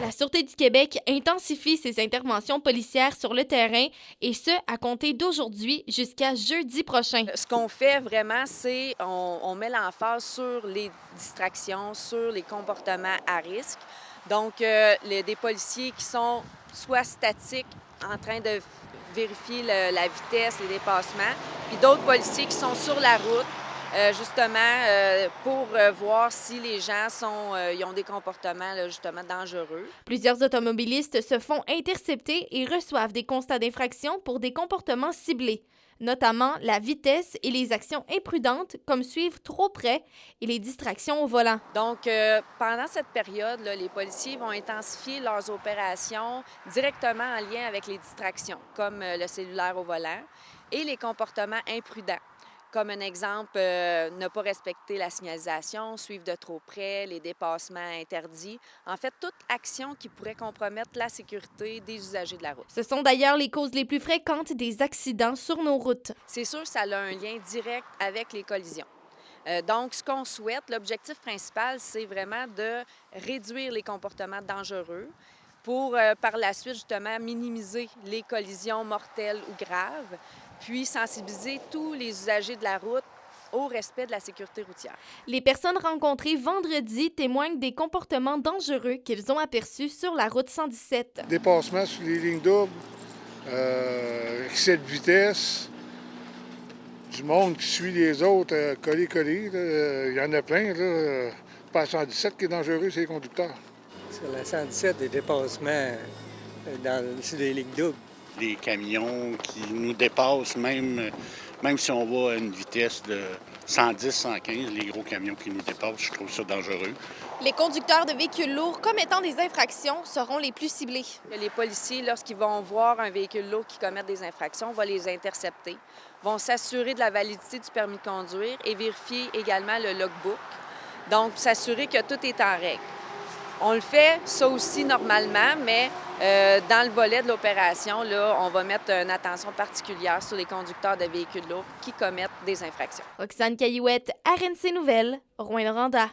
La Sûreté du Québec intensifie ses interventions policières sur le terrain et ce, à compter d'aujourd'hui jusqu'à jeudi prochain. Ce qu'on fait vraiment, c'est on met l'emphase sur les distractions, sur les comportements à risque. Donc, des policiers qui sont soit statiques, en train de vérifier la vitesse, les dépassements, puis d'autres policiers qui sont sur la route, justement, pour voir si les gens ils ont des comportements là, justement dangereux. Plusieurs automobilistes se font intercepter et reçoivent des constats d'infraction pour des comportements ciblés, notamment la vitesse et les actions imprudentes comme suivre trop près et les distractions au volant. Donc, pendant cette période, là, les policiers vont intensifier leurs opérations directement en lien avec les distractions, comme le cellulaire au volant, et les comportements imprudents. Comme un exemple, ne pas respecter la signalisation, suivre de trop près, les dépassements interdits. En fait, toute action qui pourrait compromettre la sécurité des usagers de la route. Ce sont d'ailleurs les causes les plus fréquentes des accidents sur nos routes. C'est sûr que ça a un lien direct avec les collisions. Donc, ce qu'on souhaite, l'objectif principal, c'est vraiment de réduire les comportements dangereux pour, par la suite, justement, minimiser les collisions mortelles ou graves, puis sensibiliser tous les usagers de la route au respect de la sécurité routière. Les personnes rencontrées vendredi témoignent des comportements dangereux qu'ils ont aperçus sur la route 117. Dépassement sur les lignes doubles, excès de vitesse, du monde qui suit les autres, collé. Il y en a plein. Là. Pas la 117 qui est dangereux, c'est les conducteurs. Sur la 117, des dépassements sur les lignes doubles. Les camions qui nous dépassent, même si on va à une vitesse de 110, 115, les gros camions qui nous dépassent, je trouve ça dangereux. Les conducteurs de véhicules lourds commettant des infractions seront les plus ciblés. Les policiers, lorsqu'ils vont voir un véhicule lourd qui commet des infractions, vont les intercepter, vont s'assurer de la validité du permis de conduire et vérifier également le logbook. Donc, s'assurer que tout est en règle. On le fait, ça aussi, normalement, mais dans le volet de l'opération, là, on va mettre une attention particulière sur les conducteurs de véhicules lourds qui commettent des infractions. Roxane Caillouette, RNC Nouvelles, Rouyn-Noranda.